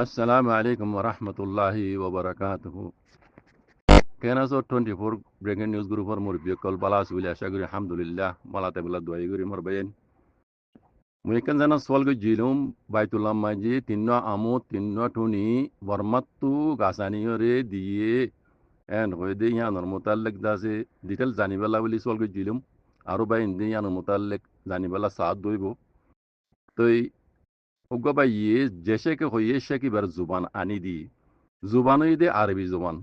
আসসালামু আলাইকুম ওরহমতুল্লাহি ওবরাকাতুহু। কেনাসো 24 ব্রেকিং নিউজ গ্রুপর মুরব্বী কল বালাস উইলে আশা করি আলহামদুলিল্লাহ মালাতে বলা দোয়াই করি মোর বাইন মুই কেন জানা সওয়াল গই জিলুম বাইতুল্লাহ মাজি তিন্ন আমো তিন্ন টুনি বরমাত্তু গাছানিয়রে দিয়ে এন হয়ে দে ইয়ানোর মোতাল্লেক দাসে ডিটেল জানিবেলা বলি সওয়াল গই জিলুম আরো বাইন দে ইয়ানোর মোতাল্লেক জানিবেলা সাথ দইব তই ওগা বাই ইয়ে জেসে কে হইয়ে সে কি বার জুবান আনি দি জুবানই দে আরবি জুবান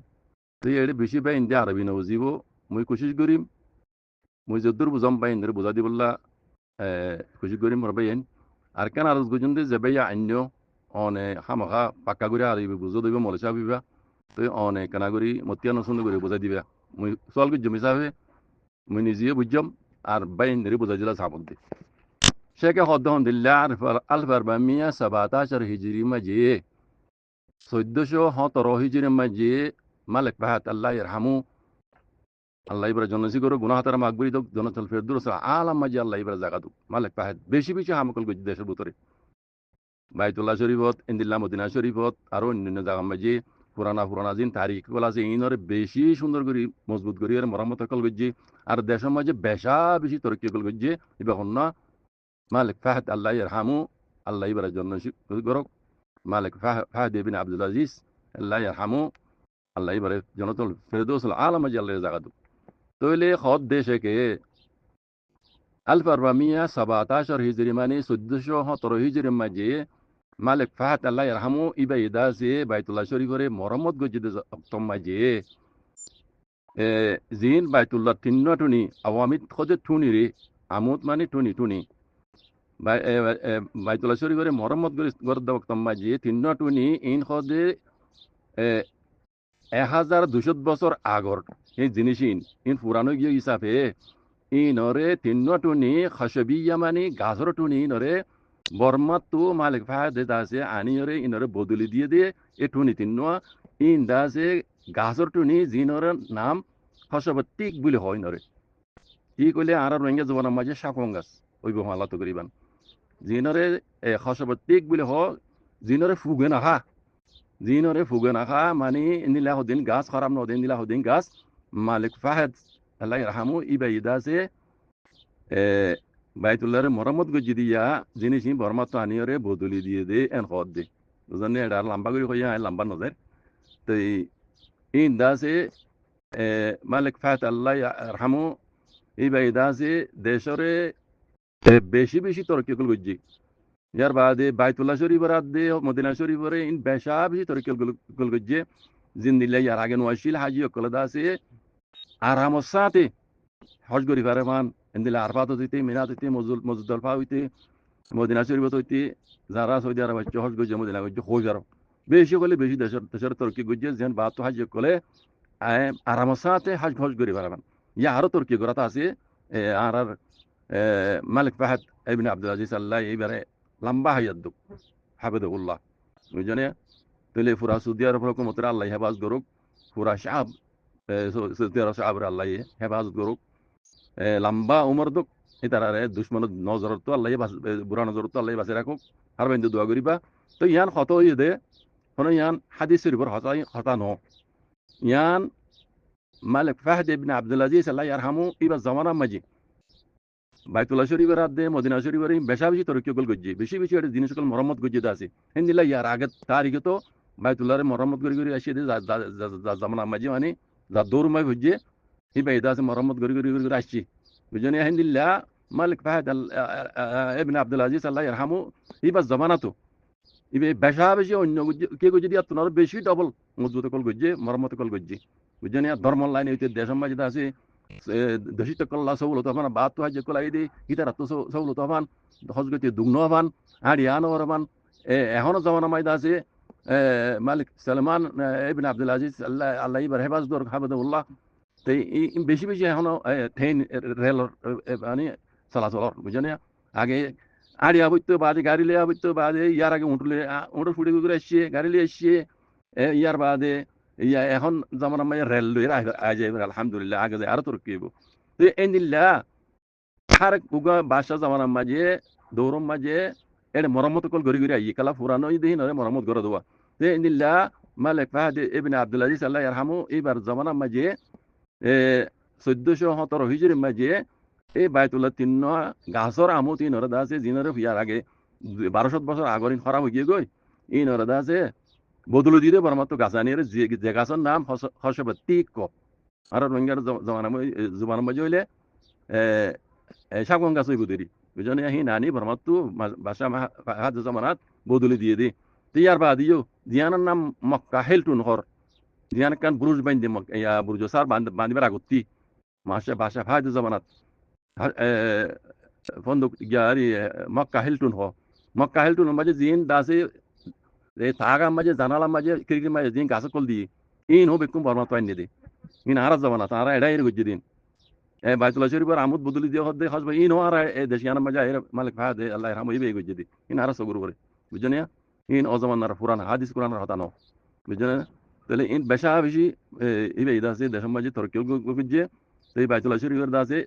তুই এড়ে বেশি বাই ইন্দে আরবি নজিব মুই কোশিশ করিম মুই যদ্দুর বুঝাম বাই ইন্দে বুঝা দিবল্লা কোশিশ করিম রবাইন আর কেন আর গুজন দে যাবাইয়া আন্য অনে হামাখা পাক্কা করে আরবি বুঝো দিব মলেশা বিবা তুই অনে কেনা করি মতিয়া নসুন করে বুঝাই দিবা মুই সওয়াল গুজ মিসাবে মুই নিজে বুঝাম আর বাই ইন্দে বুঝাই দিলা সাবক দে শেখে হদ্দহন দিল্লা আলফার বা মিয়া 17 হিজরি মাঝে 1417 হিজরি মাঝে মালিক ফাহাদ আল্লাহ ইরহামু আল্লাহ ইবরা জনসি করো গুনাহ তারা মাগবরি দক জনতল ফেরদৌস আলাম মাঝে আল্লাহ ইবরা জাগা দক মালিক ফাহাদ বেশি বেশি হামকল গুজ দেশের ভিতরে বাইতুল্লাহ শরীফত ইন্দিল্লা মদিনা শরীফত আর অন্যান্য জায়গা মাঝে পুরানা জিন তারিখ গুলো আছে ইনরে বেশি সুন্দর করে মজবুত করি আর মরামত কল গজ্জি আর দেশের মাঝে বেশা বেশি তরক্কি কল গজ্জি ইবা হন্না মালিক ফাহাদ আল্লাহ ইরহামু আল্লাহ ইবরা জনসি করো মালিক ফাহাদ ইবনে আব্দুল আজিজ আল্লাহ ইরহামু আল্লাহ ইবরা জনতল ফেরদৌস আলাম মাঝে আল্লাহ জাগা দক তৈলে খদ দেশে কে 1417 হিজরি মানে 1417 হিজরি মাঝে মালিক ফাহাদ আল্লাহ ইরহামু ইবা ইদাসে বাইতুল্লাহ শরীফরে মরম্মত গজ্জিদ অক্তম মাঝে জিন বাইতুল্লাহ তিন্ন টুনি আওয়ামিত খোঁজে টুনি রে আমুত মানে টুনি টুনি বাইতুল্লাহ শরীফরে মরম্মত গরদ অক্তম মাঝে তিন্ন টুনি ইন খোঁজে 1200 বছর আগর এই জিনিস ইন পুরানো গিয়ে হিসাবে ইনরে তিন্ন টুনি খসবিয়া মানে গাছর টুনি ইনরে বর্মাত্তু মালিক ফাহাদ দাসে আনিয়রে ইনরে বদলি দিয়ে এ টুনি তিন্ন ইন দাসে গাছর টুনি জিনর নাম খসবতিক বলে হয় ইনরে কি কইলে আর রোহিঙ্গা জবানের মাঝে শাকং গাছ ওই বহালা তো করিবান জিনরে খসবতিক বলে হ জিনরে ফুগে নাখা জিনরে ফুগে নাখা মানে নীলাহদ্দিন গাছ খারাপ নদিন নীলাহদ্দিন গাছ মালিক ফাহাদ আল্লাহ ইরহামু ইবাইদাসে বাইতুল্লাহরে মরম্মত গজ্জি দিয়া জিনিস বর্মাত্ম আনিয়রে বদলি দিয়ে দে এন খদ দে বুঝলেন এটা আর লম্বা করে কইয়া লম্বা নজর তো ইন দাসে মালিক ফাহাদ আল্লাহ ইরহামু ইবাইদাসে দেশরে বেশি বেশি তরক্কি কল গজ্জি ইয়ার বাদে বাইতুল্লাহ শরীফের আদে মদিনা শরীফরে ইন বেশা বেশি তরক্কি কল গজ্জি জিন্দিল্লা ইয়ার আগে নোয়াশিল হাজি অকল দাসে আরামর সাথে হজ করি পারেমান এন্দিলে আরফাত হইতে মিনাত হইতে মজুদলফা হইতে মদিনা শরীফত হইতে যারা সৌদি আরব হচ্ছে হজ গজ্জে মদিনা গজ্জে হজ আরব বেশি করলে বেশি দেশের তরকি গজ্জে যেন বাত হাজ করলে আরামর সাথে হজ করি পারেমান ইয়া আরো তরকি করাটা আছে আর মালিক ফাহাদ ইবনে আব্দুল আজিজ আল্লাহ এইবারে লম্বা হায়াত দুক হাফিজাহুল্লাহ বুঝনে তাহলে পুরা সৌদি আরব হুকুমতের আল্লাহ হেফাজ করুক পুরা শাহ সৌদি আরব শাহর আল্লাহ হেফাজত করুক লম্বা উমর দুক তারারে দুশ্মন নজর তো আল্লাহ বুড়া নজর তো আল্লাহ বাঁচে রাখুক আর বাইন্দু দোয়া করিবা তো ইয়ান খত হয়ে দে কোনো ইয়ান হাদিস শরীফর হতা ন ইয়ান মালিক ফাহাদ ইবনে আব্দুল আজিজ আল্লাহ ইয়ারহামু ইবা জামানা মাজি বাইতুল্লাহ শরীফের আদে মদিনা শরীফের বেশা বেশি তরক্কি কল গজ্জি বেশি বেশি এটা জিনিস সকল মরম্মত গজ্জি আছে হিন্দিল্লা ইয়ার আগে তারিখে তো বাইতুল্লাহরে মরম্মত করে আসিয়ে দে জামানা মাজি মানে যা দৌড় মাই ভুজিয়ে ইবা ইদা আছে মরম্মত করে আসছি বুঝনি হিন্দিল্লা মালিক ফাহাদ ইবনে আব্দুল আজিজ আল্লাহ ইরহামু ইবা জামানাতো ইবে বেশা বেশি অন্য কে গজ্জি দিয়া তোমার বেশি ডবল মজবুত কল গজ্জি মরম্মত কল গজ্জি বুঝনি ধর্ম লাইন হইতে দেশের মাঝে আছে দশিত কল্লা সৌলত হবান বাত তো হাজ কলাই দি হিতার তো সৌলত হবান হজগতি দুগ্ন হবান হাড়িয়ান হবান এখনো জামানা মাইদা আছে মালিক সালমান ইবনে আব্দুল আজিজ আল্লাহ আল্লাহ ইবার হেফাজ দর হাফিজাহুল্লাহ তো বেশি বেশি এখনো ট্রেন রেল মানে চলাচল বুঝছেন আগে আড়িয়া বইতো বাদে গাড়ি লিয়া বইতো বাদে ইয়ার আগে উঁটুর ফুটে করে আসছে গাড়ি লিয়ে আসছে ইয়ার বাদে ইয়া এখন জামানা মাইয়া রেল লইরা আজ আলহামদুলিল্লাহ আগে যায় আরো তরক্কি হইব তো এনিল্লা আর উগা বাদশাহ জামানা মাঝে দৌরম মাঝে এটা মরম্মত কল গড়ি আই কালা ফুরানো দেখি নয় মরম্মত করে দেওয়া তে নিল্লা মালিক ফাহাদ ইবনে আব্দুল আজিজ আল্লাহ ইয়ারহামু এবার জমানার মাঝে 1417 হিজরির মাঝে এই বাইতুল্লাহ তিন গাছর আমু তিন ওরা আছে জিনের বিয়ার আগে 1200 বছর আগর খরাব হয়ে গই ইন ওরা আছে বদলে দিয়ে বরমাত্র গাছানির যে গাছের নাম হসবতী কপ আর রোহিঙ্গার জমানার মাঝে হইলে শাকন গাছ হইব দেরি বুঝনে হি নানি বরমাত্র বাসা হাত জমানাত বদলে দিয়ে দি তিয়ার বা দিও জিয়ানের নাম মক্কা হেলটুন হর জিয়ান কান বুরুজ বাইন্দে বুরুজ সার বান্দিবার আগত্তি মাসে বাসা হাত জমানাত ফন্দক ইয়ারি মক্কা হেলটুন হ মক্কা হেলটুন মাঝে জিন দাসে থাগার মাঝে জানালার মাঝে ক্রিকেট মাঝে জিন গাছ কল দিয়ে ইন হোক একটু বরমাত্র আইন দে ইন আর জমানা তারা এটাই গজ্জি দিন বাইতুল্লাহ শরীফের আমুদ বদলি দিয়ে হদ্দে হসবে ইন আর দেশিয়ানা মাঝে মালিক ফাহাদ আল্লাহ রাহমু ইবে গজ্জি দি ইন আর সগুর করে বুঝছেন ইন অজমানার পুরান হাদিস কোরআনের হতানো বুঝছেন তাহলে ইন বেশা বেশি ইবে ইদা আছে দেশের মাঝে তরকিল গজ্জে সেই বাইতুল্লাহ শরীফের দাসে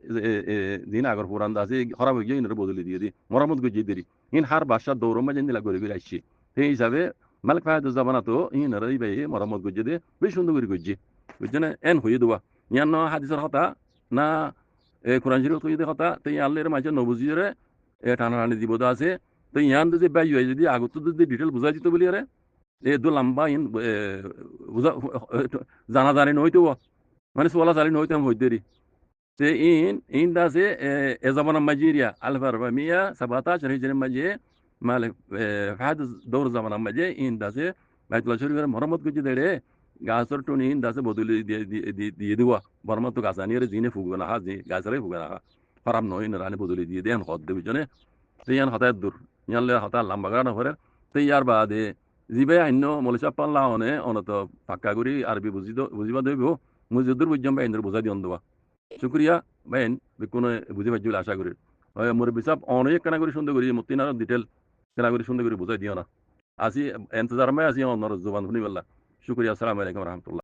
দিন আগর পুরান দাসে খরাব হয়ে গিয়ে ইনের বদলি দিয়ে দি মরামত গজ্জি দিরি ইন হার বাসার দৌড় মাঝে নিলা করে করে আসছি সেই হিসাবে মালিক ফাহাদ জামানা তো ইনের ইবে মরামত গজ্জি দিয়ে বেশ সুন্দর করে গজ্জি বুঝছেন এন হয়ে দেওয়া ইয়ান হাদিসের হতা না কোরআন শরীফ তৈরি কথা তো আল্লাহর মাঝে নবুজিরে টানাটানি দিব আছে তো ইয়ান যদি বাই হয় যদি আগত যদি ডিটেল বুঝাই দিত বলি আরে দু লম্বা ইন জানা জানি নইতো মানে সোলা জানি নইতাম হইতেরি তে ইন দাসে এজামান মাজিরিয়া আলফার মিয়া সাবাতা শরীফের মাঝে মালিক ফাহাদ দৌর জামান মাঝে ইন দাসে বাইতুল্লাহ শরীফের মরম্মত করছি দেড়ে গাছর টুনি ইন দাসে বদলি দিয়ে দেওয়া বরমত গাছ আনিয়ে জিনে ফুগবে না গাছরে ফুগে না খারাপ নয় রানি বদলি দিয়ে দেন হদ দেবে জনে তো ইয়ান হতায় দূর ইয়ানলে হতা লম্বা গাড়া নভরে তো ইয়ার বাদে জিবে আন্য মলিসা পাল্লা অনে অনত পাক্কা করি আরবি বুঝিবা দেব মুজিদুর বুঝাম বা ইন্দ্র বুঝাই দিন দেওয়া শুক্রিয়া বাইন কোনো বুঝে পাইছি বলে আশা করি মোর বিচার অনেক কেনা করে সুন্দর করি মতিন আর ডিটেল কেনা করে সুন্দর করে বুঝাই দিও না আসি এন্তজার মে আসি অন্য জবান শুনি বললা শুক্রিয়া আসসালামু আলাইকুম রহমতুল্লাহ